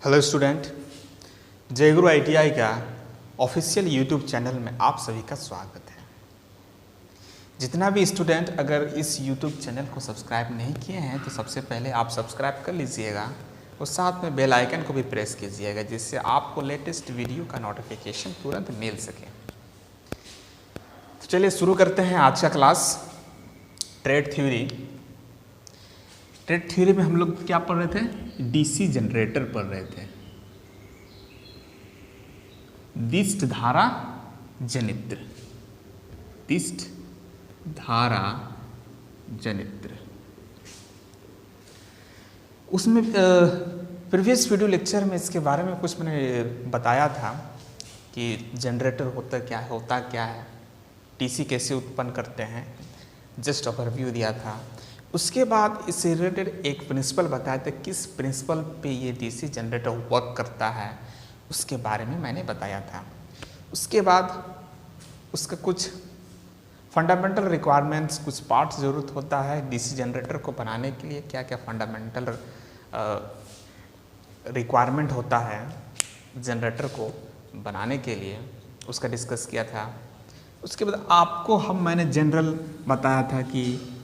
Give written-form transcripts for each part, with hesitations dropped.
Hello student, जय गुरु ITI का official YouTube channel में आप सभी का स्वागत है। जितना भी स्टूडेंट अगर इस यूट्यूब चैनल को सब्सक्राइब नहीं किए हैं तो सबसे पहले आप सब्सक्राइब कर लीजिएगा और साथ में बेल आइकन को भी प्रेस कीजिएगा, जिससे आपको लेटेस्ट वीडियो का नोटिफिकेशन तुरंत मिल सके। तो चलिए शुरू करते हैं आज का क्लास। ट्रेड थ्योरी में हम लोग क्या पढ़ रहे थे? DC जनरेटर पढ़ रहे थे। दिष्ट धारा जनित्र, दिष्ट धारा जनित्र। उसमें प्रीवियस वीडियो लेक्चर में इसके बारे में कुछ मैंने बताया था कि जनरेटर होता क्या है, DC कैसे उत्पन्न करते हैं, जस्ट ओवरव्यू दिया था। उसके बाद इससे रिलेटेड एक प्रिंसिपल बताया था, किस प्रिंसिपल पे ये DC जनरेटर वर्क करता है उसके बारे में मैंने बताया था। उसके बाद उसका कुछ फंडामेंटल रिक्वायरमेंट्स, कुछ पार्ट्स ज़रूरत होता है DC जनरेटर को बनाने के लिए, क्या क्या फंडामेंटल रिक्वायरमेंट होता है जनरेटर को बनाने के लिए, उसका डिस्कस किया था। उसके बाद आपको मैंने जनरल बताया था कि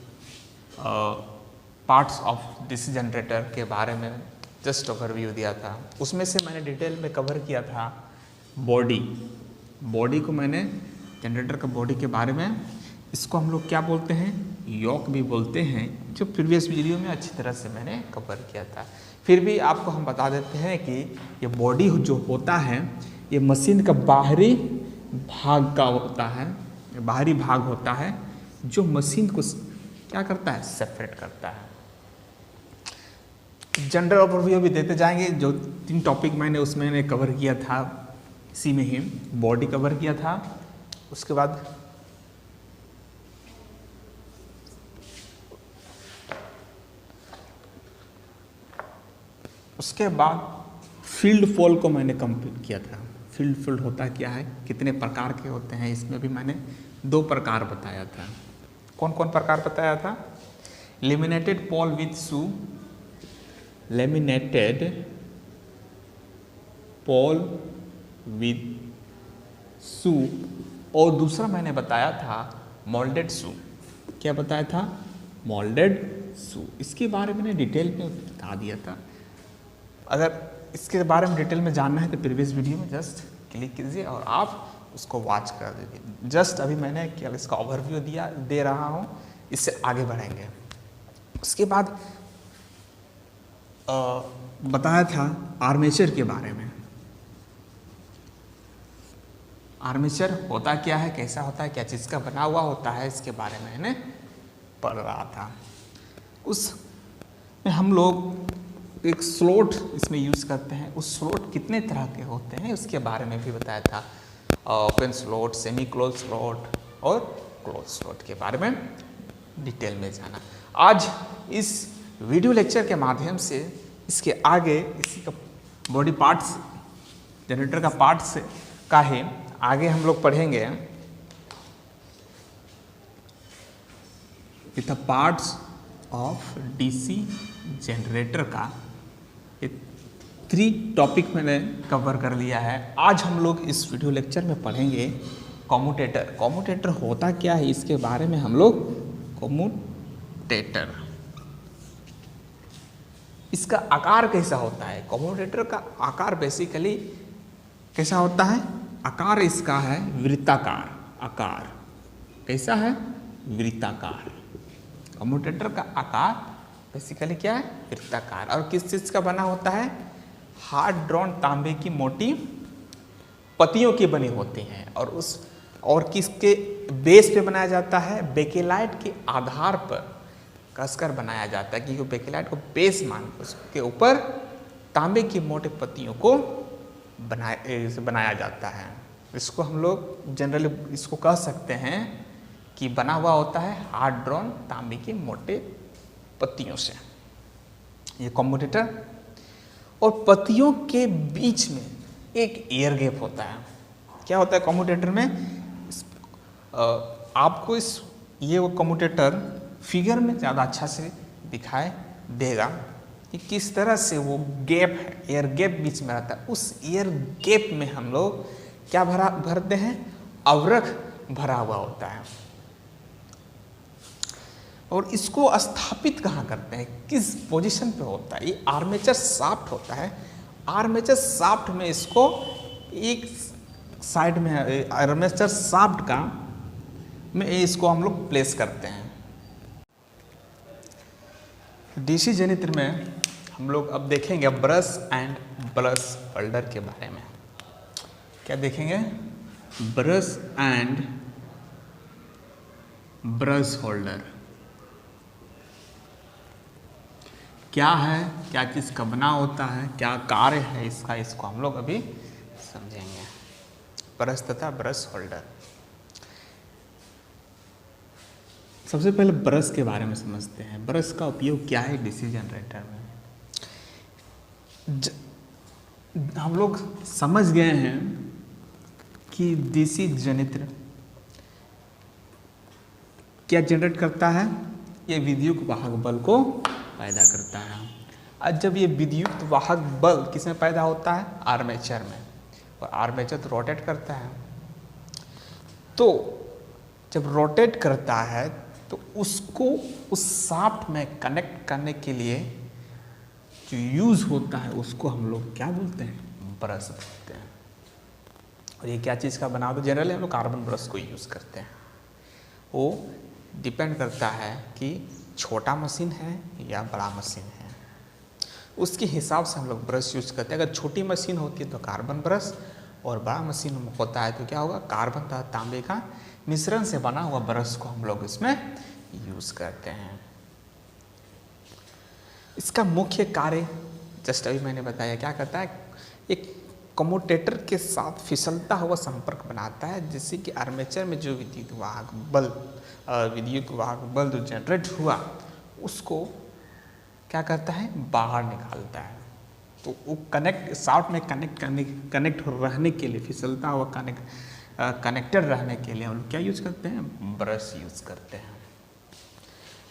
पार्ट्स ऑफ DC जनरेटर के बारे में जस्ट ओवरव्यू दिया था। उसमें से मैंने डिटेल में कवर किया था बॉडी को। मैंने जनरेटर का बॉडी के बारे में, इसको हम लोग क्या बोलते हैं, योक भी बोलते हैं, जो प्रीवियस वीडियो में अच्छी तरह से मैंने कवर किया था। फिर भी आपको हम बता देते हैं कि ये बॉडी जो होता है ये मशीन का बाहरी भाग का होता है, बाहरी भाग होता है जो मशीन को क्या करता है, सेपरेट करता है। जनरल ओवरव्यू भी देते जाएंगे। जो 3 टॉपिक मैंने उसमें कवर किया था, इसी में ही बॉडी कवर किया था। उसके बाद फील्ड फॉल को मैंने कंप्लीट किया था। फील्ड होता क्या है, कितने प्रकार के होते हैं, इसमें भी मैंने 2 प्रकार बताया था। कौन कौन प्रकार बताया था? Laminated pole with shoe, laminated pole with shoe, और दूसरा मैंने बताया था मोल्डेड शू। क्या बताया था? मोल्डेड शू। इसके बारे में मैंने डिटेल में बता दिया था। अगर इसके बारे में डिटेल में जानना है तो प्रीवियस वीडियो में जस्ट क्लिक कीजिए और आप उसको वॉच कर दीजिए। जस्ट अभी मैंने क्या इसका ओवरव्यू दे रहा हूँ, इससे आगे बढ़ेंगे। उसके बाद बताया था आर्मेचर के बारे में। आर्मेचर होता क्या है, कैसा होता है, क्या चीज़ का बना हुआ होता है, इसके बारे में मैंने पढ़ रहा था। उसमें हम लोग एक स्लॉट इसमें यूज़ करते हैं। उस स्लॉट कितने तरह के होते हैं उसके बारे में भी बताया था। Open slot, semi close slot और क्लोज स्लॉट के बारे में डिटेल में जाना। आज इस वीडियो लेक्चर के माध्यम से इसके आगे इसी का बॉडी पार्ट्स, जनरेटर का पार्ट्स का ही आगे हम लोग पढ़ेंगे। The parts of DC generator का 3 टॉपिक मैंने कवर कर लिया है। आज हम लोग इस वीडियो लेक्चर में पढ़ेंगे कम्यूटेटर। कम्यूटेटर होता क्या है इसके बारे में हम लोग, कम्यूटेटर, इसका आकार कैसा होता है। कम्यूटेटर का आकार बेसिकली कैसा होता है? आकार इसका है वृत्ताकार। आकार कैसा है? वृत्ताकार। कम्यूटेटर का आकार बेसिकली क्या है? वृत्ताकार। और किस चीज़ का बना होता है? हार्ड ड्रॉन तांबे की मोटी पत्तियों की बनी होती हैं। और किसके बेस पे बनाया जाता है? बेकेलाइट के आधार पर कसकर बनाया जाता है, क्योंकि बेकेलाइट को बेस मान उसके ऊपर तांबे की मोटी पत्तियों को बनाया जाता है। इसको हम लोग जनरली इसको कह सकते हैं कि बना हुआ होता है हार्ड ड्रॉन तांबे के मोटे पत्तियों से, ये कम्यूटेटर। और पत्तियों के बीच में एक एयर गैप होता है। क्या होता है कम्यूटेटर में? आपको ये वो कम्यूटेटर फिगर में ज़्यादा अच्छा से दिखाई देगा। कि किस तरह से वो गैप है, एयर गैप बीच में रहता है, उस एयर गैप में हम लोग क्या भरते हैं, अवरक भरा हुआ होता है। और इसको स्थापित कहाँ करते हैं, किस पोजीशन पे होता है, ये आर्मेचर शाफ्ट होता है। आर्मेचर शाफ्ट में इसको एक साइड में आर्मेचर शाफ्ट का में इसको हम लोग प्लेस करते हैं। डीसी जनरेटर में हम लोग अब देखेंगे ब्रश एंड ब्रश होल्डर के बारे में। क्या देखेंगे, ब्रश एंड ब्रश होल्डर क्या है, क्या चीज़ का बना होता है, क्या कार्य है इसका, इसको हम लोग अभी समझेंगे। ब्रश तथा ब्रश होल्डर। सबसे पहले ब्रश के बारे में समझते हैं। ब्रश का उपयोग क्या है डीसी जनरेटर में। हम लोग समझ गए हैं कि डीसी जनरेटर क्या जनरेट करता है, ये विद्युत वाहक बल को पैदा करता है। और जब ये विद्युत वाहक बल किसमें पैदा होता है, आर्मेचर में, और आर्मेचर तो रोटेट करता है। तो जब रोटेट करता है तो उसको उस शाफ्ट में कनेक्ट करने के लिए जो यूज़ होता है उसको हम लोग क्या बोलते हैं, ब्रश बोलते हैं। और ये क्या चीज़ का बना होता है, जनरली हम लोग कार्बन ब्रश को यूज़ करते हैं। वो डिपेंड करता है कि छोटा मशीन है या बड़ा मशीन है, उसके हिसाब से हम लोग ब्रश यूज़ करते हैं। अगर छोटी मशीन होती है तो कार्बन ब्रश, और बड़ा मशीन होता है तो क्या होगा, कार्बन तथा तांबे का मिश्रण से बना हुआ ब्रश को हम लोग इसमें यूज़ करते हैं। इसका मुख्य कार्य जस्ट अभी मैंने बताया, क्या करता है, एक कम्यूटेटर के साथ फिसलता हुआ संपर्क बनाता है, जिससे कि आर्मेचर में जो विद्युत वाहक बल जो जनरेट हुआ उसको क्या करता है, बाहर निकालता है। तो वो शाफ्ट में कनेक्ट रहने के लिए, फिसलता हुआ कनेक्टेड रहने के लिए हम लोग क्या यूज करते हैं, ब्रश यूज करते हैं।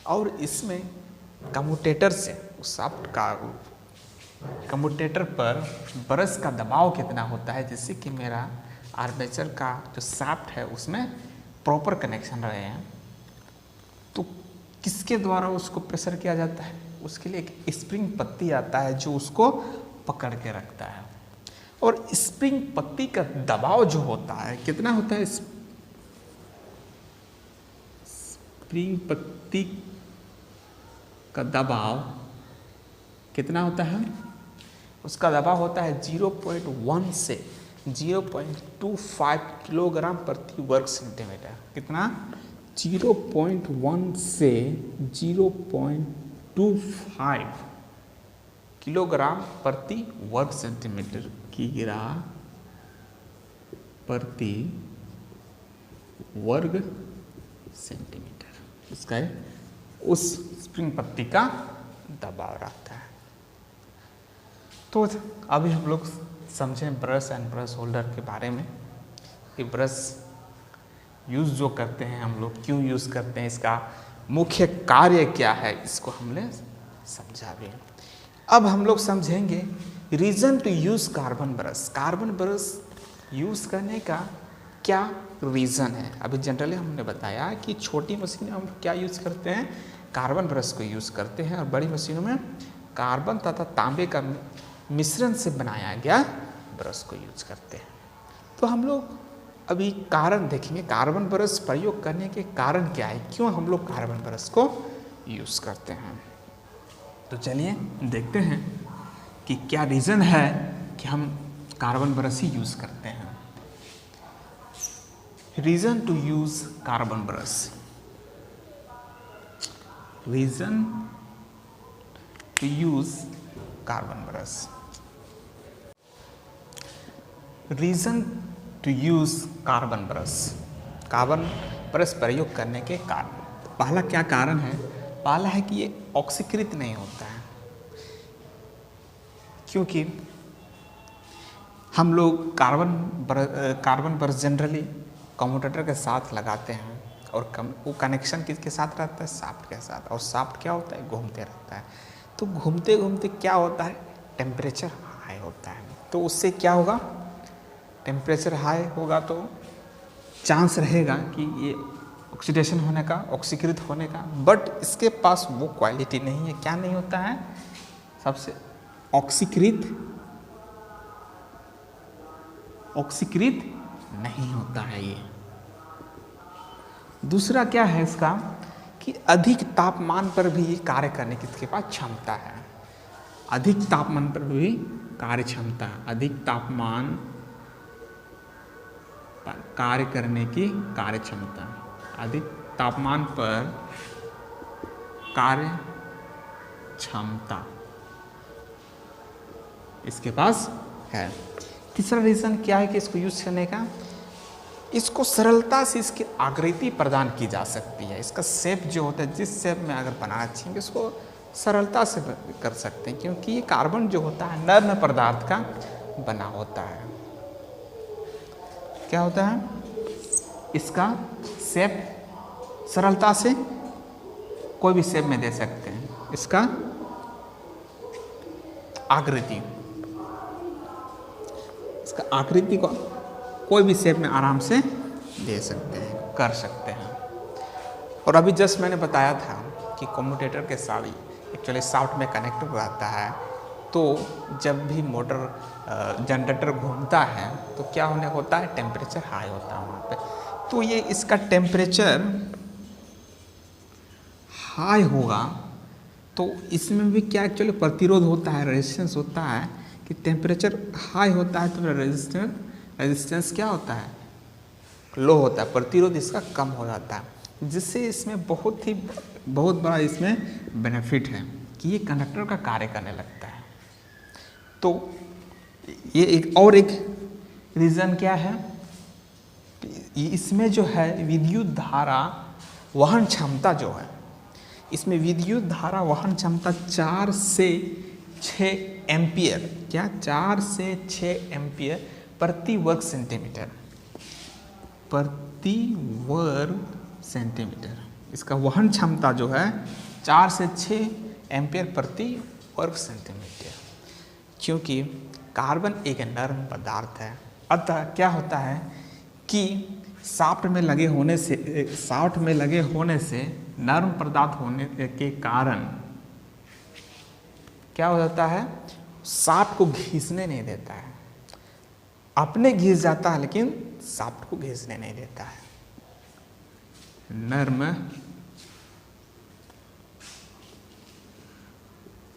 और इसमें कम्यूटेटर से उस शाफ्ट का कम्यूटेटर पर ब्रश का दबाव कितना होता है, जिससे कि मेरा आर्मेचर का जो शाफ्ट है उसमें प्रॉपर कनेक्शन रहे हैं। तो किसके द्वारा उसको प्रेशर किया जाता है, उसके लिए एक स्प्रिंग पत्ती आता है जो उसको पकड़ के रखता है। और स्प्रिंग पत्ती का दबाव जो होता है कितना होता है, स्प्रिंग पत्ती का दबाव कितना होता है, उसका दबाव होता है 0.1 से 0.25 किलोग्राम प्रति वर्ग सेंटीमीटर। कितना, 0.1 से 0.25 किलोग्राम प्रति वर्ग सेंटीमीटर किग्रा प्रति वर्ग सेंटीमीटर, इसका उस स्प्रिंग पत्ती का दबाव रहता है। तो अभी हम लोग समझें ब्रश एंड ब्रश होल्डर के बारे में, कि ब्रश यूज़ जो करते हैं हम लोग क्यों यूज़ करते हैं, इसका मुख्य कार्य क्या है, इसको हमने समझा भी। अब हम लोग समझेंगे reason to use carbon brush. Carbon brush use करने का क्या रीज़न है। अभी जनरली हमने बताया कि छोटी मशीन में हम क्या यूज़ करते हैं, कार्बन ब्रश को यूज़ करते हैं, और बड़ी मशीनों में कार्बन तथा तांबे का मिश्रण से बनाया गया ब्रश को यूज करते हैं। तो हम लोग अभी कारण देखेंगे, कार्बन ब्रश प्रयोग करने के कारण क्या है, क्यों हम लोग कार्बन ब्रश को यूज़ करते हैं। तो चलिए देखते हैं कि क्या रीज़न है कि हम कार्बन ब्रश ही यूज़ करते हैं। Reason to use carbon brush. Reason to use carbon brush. Reason to use carbon brush. Carbon brush प्रयोग करने के कारण, पहला क्या कारण है, पहला है कि ये ऑक्सीकृत नहीं होता है, क्योंकि हम लोग कार्बन ब्रश जनरली कम्यूटेटर के साथ लगाते हैं, और वो कनेक्शन किसके साथ रहता है, शाफ्ट के साथ, और शाफ्ट क्या होता है, घूमते रहता है। तो घूमते घूमते क्या होता है, टेम्परेचर हाई होता है। तो उससे क्या होगा, टेम्परेचर हाई होगा तो चांस रहेगा कि ये ऑक्सीडेशन होने का, ऑक्सीकृत होने का, बट इसके पास वो क्वालिटी नहीं है। क्या नहीं होता है, सबसे ऑक्सीकृत नहीं होता है ये। दूसरा क्या है इसका कि अधिक तापमान पर भी ये कार्य करने की इसके पास क्षमता है। अधिक तापमान पर भी कार्य क्षमता, अधिक तापमान पर कार्य करने की कार्य क्षमता, अधिक तापमान पर कार्य क्षमता इसके पास है। तीसरा रीज़न क्या है कि इसको यूज करने का, इसको सरलता से इसकी आकृति प्रदान की जा सकती है। इसका शेप जो होता है, जिस शेप में अगर बनाना चाहिए उसको सरलता से कर सकते हैं, क्योंकि ये कार्बन जो होता है नर्म पदार्थ का बना होता है। क्या होता है, इसका शेप सरलता से कोई भी शेप में दे सकते हैं। इसका आकृति, इसका आकृति को कोई भी शेप में आराम से दे सकते हैं, कर सकते हैं। और अभी जस्ट मैंने बताया था कि कम्यूटेटर के साथ एक्चुअली शाफ्ट में कनेक्टेड रहता है। तो जब भी मोटर जनरेटर घूमता है तो क्या होने होता है, टेम्परेचर हाई होता है वहाँ पे। तो ये इसका टेम्परेचर हाई होगा तो इसमें भी क्या एक्चुअली प्रतिरोध होता है, रेजिस्टेंस होता है कि टेम्परेचर हाई होता है तो रेजिस्टेंस क्या होता है, लो होता है, प्रतिरोध इसका कम हो जाता है, जिससे इसमें बहुत बड़ा इसमें बेनिफिट है कि ये कंडक्टर का कार्य करने लगता है। तो ये एक रीज़न क्या है, इसमें जो है विद्युत धारा वहन क्षमता जो है, इसमें विद्युत धारा वहन क्षमता 4 से 6 एम्पियर, क्या 4 से 6 एम्पियर प्रति वर्ग सेंटीमीटर, इसका वहन क्षमता जो है 4 से 6 एम्पियर प्रति वर्ग सेंटीमीटर। क्योंकि कार्बन एक नर्म पदार्थ है, अतः क्या होता है कि शाफ्ट में लगे होने से नर्म पदार्थ होने के कारण क्या हो जाता है, शाफ्ट को घिसने नहीं देता है। अपने घिस जाता है लेकिन शाफ्ट को घिसने नहीं देता है। नर्म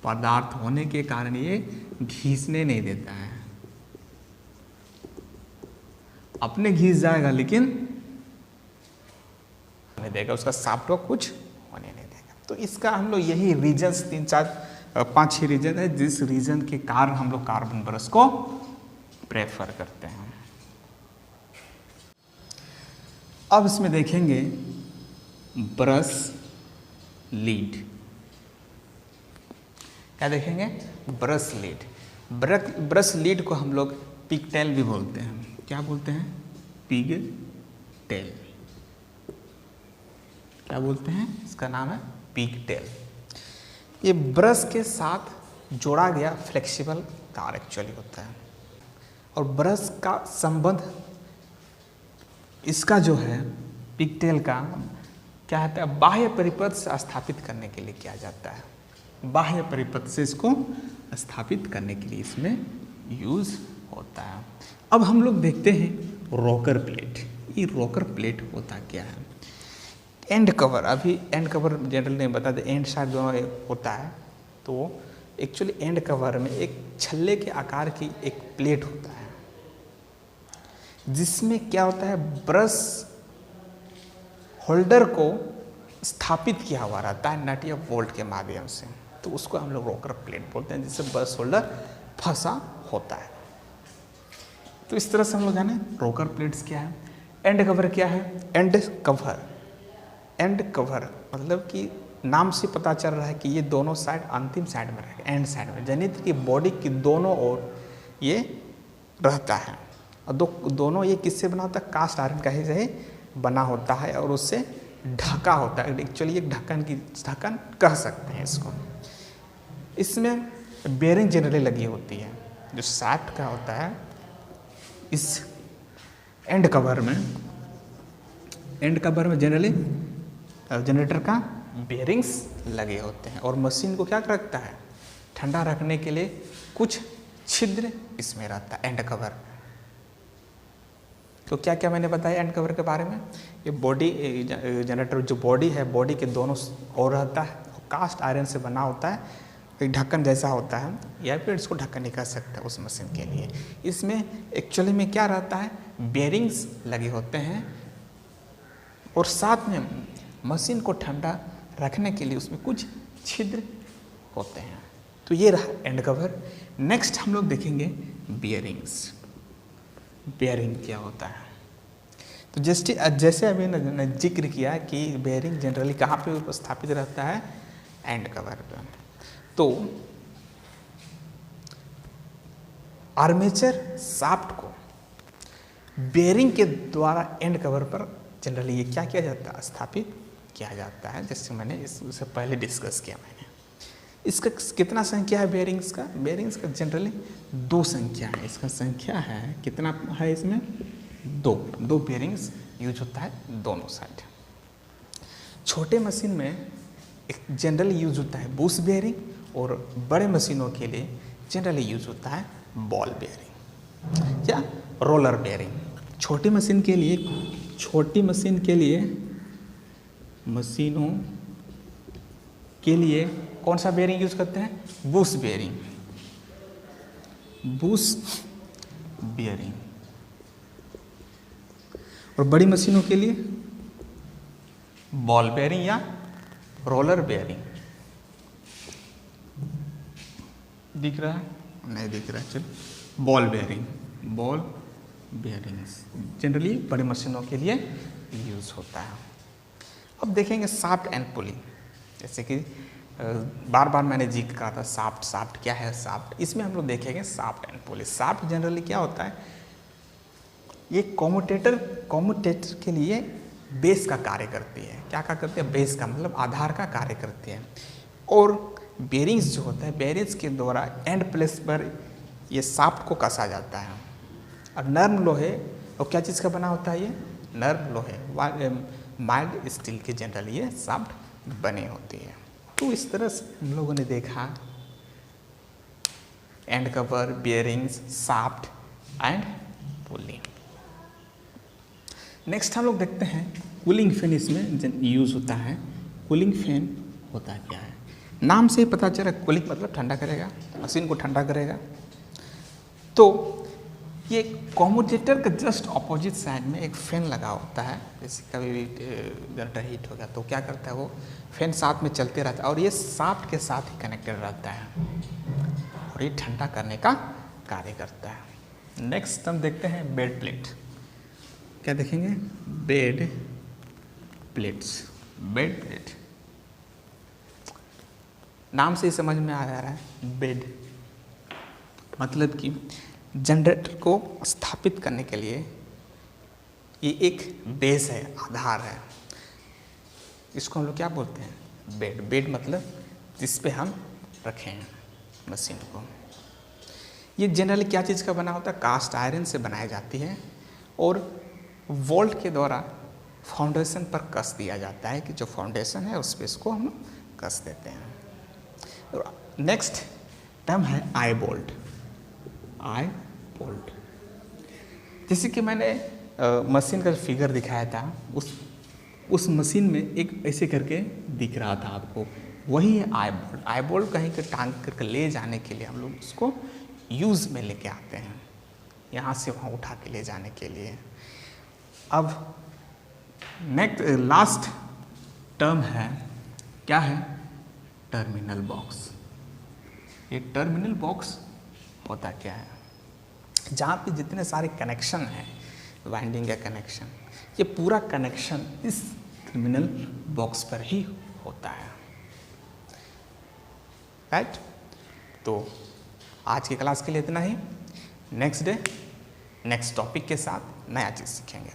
पदार्थ होने के कारण ये घिसने नहीं देता है। अपने घिस जाएगा लेकिन नहीं देगा, उसका शाफ्ट को कुछ होने नहीं देगा। तो इसका हम लोग यही रीजन्स 3-4-5-6 रीजन है, जिस रीजन के कारण हम लोग कार्बन ब्रश को प्रेफर करते हैं। अब इसमें देखेंगे ब्रश लीड। क्या देखेंगे, ब्रश लीड। ब्रश लीड को हम लोग पिगटेल भी बोलते हैं। क्या बोलते हैं, पिगटेल। क्या बोलते हैं, इसका नाम है पिगटेल। ये ब्रश के साथ जोड़ा गया फ्लेक्सिबल तार एक्चुअली होता है। और ब्रश का संबंध इसका जो है पिगटेल का क्या होता है, बाह्य परिपथ से स्थापित करने के लिए किया जाता है। बाह्य परिपथ से इसको स्थापित करने के लिए इसमें यूज होता है। अब हम लोग देखते हैं रॉकर प्लेट। ये रॉकर प्लेट होता क्या है, एंड कवर। अभी एंड कवर जनरल नहीं बताते, एंड साइड दोनों होता है। तो एक्चुअली एंड कवर में एक छल्ले के आकार की एक प्लेट होता है, जिसमें क्या होता है, ब्रश होल्डर को स्थापित किया हुआ रहता है नट या बोल्ट के माध्यम से। तो उसको हम लोग रॉकर प्लेट बोलते हैं, जिससे ब्रश होल्डर फंसा होता है। तो इस तरह से हम लोग जाने रॉकर प्लेट्स क्या है। एंड कवर क्या है, एंड कवर मतलब कि नाम से पता चल रहा है कि ये दोनों साइड अंतिम साइड में रहेगा, एंड साइड में, जनित्र की बॉडी की दोनों ओर ये रहता है। और दोनों ये किससे बना होता है, कास्ट आयरन का ही बना होता है और उससे ढका होता है। एक्चुअली एक ढक्कन कह सकते हैं इसको। इसमें बेयरिंग जनरली लगी होती है। जो शाफ्ट का होता है, इस एंड कवर में जनरली जनरेटर का बेयरिंग्स लगे होते हैं। और मशीन को क्या रखता है, ठंडा रखने के लिए कुछ छिद्र इसमें रहता है एंड कवर। तो क्या क्या मैंने बताया एंड कवर के बारे में। ये बॉडी जनरेटर जो बॉडी है, बॉडी के दोनों ओर रहता है, कास्ट आयरन से बना होता है, एक ढक्कन जैसा होता है, या फिर इसको ढक्कन नहीं कह सकते उस मशीन के लिए। इसमें एक्चुअली में क्या रहता है, बेयरिंग्स लगे होते हैं और साथ में मशीन को ठंडा रखने के लिए उसमें कुछ छिद्र होते हैं। तो ये रहा एंड कवर। नेक्स्ट हम लोग देखेंगे बेयरिंग्स। बेयरिंग क्या होता है, तो जैसे अभी मैंने जिक्र किया कि बेयरिंग जनरली कहाँ पे स्थापित रहता है, एंड कवर पे। तो आर्मेचर शाफ्ट को बेयरिंग के द्वारा एंड कवर पर जनरली ये क्या किया जाता है, स्थापित किया जाता है। जैसे मैंने इससे पहले डिस्कस किया मैंने। इसका कितना संख्या है बेयरिंग्स का, बेयरिंग्स का जनरली 2 संख्या है। इसका संख्या है कितना है, इसमें 2 बेयरिंग्स यूज होता है दोनों साइड। छोटे मशीन में एक जनरली यूज होता है बुश बेयरिंग, और बड़े मशीनों के लिए जनरली यूज होता है बॉल बेयरिंग या रोलर बेयरिंग। छोटी मशीनों के लिए कौन सा बेयरिंग यूज करते हैं, बुश बेयरिंग। और बड़ी मशीनों के लिए बॉल बेयरिंग या रोलर बेयरिंग। दिख रहा है, नहीं दिख रहा है, चलो बॉल बेयरिंग्स जनरली बड़ी मशीनों के लिए यूज होता है। अब देखेंगे शाफ्ट एंड पुली। जैसे कि बार बार मैंने जिक्र करा था शाफ्ट क्या है, शाफ्ट। इसमें हम लोग देखेंगे shaft and pulley. Shaft generally क्या होता है, ये कॉम्यूटेटर के लिए बेस का कार्य करती है। क्या करती है, बेस का मतलब आधार का कार्य करती है। और बेयरिंग्स जो होता है, बेयरिंग्स के द्वारा एंड प्लेस पर ये शाफ्ट को कसा जाता है। अब नर्म लोहे, और क्या चीज़ का बना होता है ये, नर्म लोहे, माइल्ड स्टील के जनरली ये शाफ्ट बने होती है। तो इस तरह से हम लोगों ने देखा and cover, bearings, shaft and pulley. Next हम लोग देखते हैं कूलिंग फैन इसमें यूज होता है। कूलिंग फैन होता क्या है, नाम से ही पता चला, कूलिंग मतलब ठंडा करेगा, मशीन को ठंडा करेगा। तो ये कॉम्यूटेटर के जस्ट ऑपोजिट साइड में एक फैन लगा होता है। जैसे कभी भी जनरेटर हीट हो गया तो क्या करता है, वो फैन साथ में चलते रहता है और ये शाफ्ट के साथ ही कनेक्टेड रहता है और ये ठंडा करने का कार्य करता है। नेक्स्ट हम देखते हैं बेड प्लेट। क्या देखेंगे, बेड प्लेट नाम से ही समझ में आ जा रहा है। बेड मतलब कि जनरेटर को स्थापित करने के लिए ये एक बेस है, आधार है। इसको हम लोग क्या बोलते हैं, बेड मतलब जिस पे हम रखें हैं मशीन को। ये जनरली क्या चीज़ का बना होता है, कास्ट आयरन से बनाई जाती है और वोल्ट के द्वारा फाउंडेशन पर कस दिया जाता है कि जो फाउंडेशन है उस पर इसको हम कस देते हैं। नेक्स्ट टर्म है आई बोल्ट। जैसे कि मैंने मशीन का फिगर दिखाया था, उस मशीन में एक ऐसे करके दिख रहा था आपको, वही है आई बोल्ट। आई बोल्ट कहीं के टांग करके ले जाने के लिए हम लोग उसको यूज़ में लेके आते हैं, यहाँ से वहाँ उठा के ले जाने के लिए। अब नेक्स्ट लास्ट टर्म है, क्या है, टर्मिनल बॉक्स। ये टर्मिनल बॉक्स होता क्या है, जहाँ पे जितने सारे कनेक्शन हैं, वाइंडिंग का कनेक्शन, ये पूरा कनेक्शन इस टर्मिनल बॉक्स पर ही होता है। राइट, तो आज की क्लास के लिए इतना ही। नेक्स्ट डे नेक्स्ट टॉपिक के साथ नया चीज़ सीखेंगे।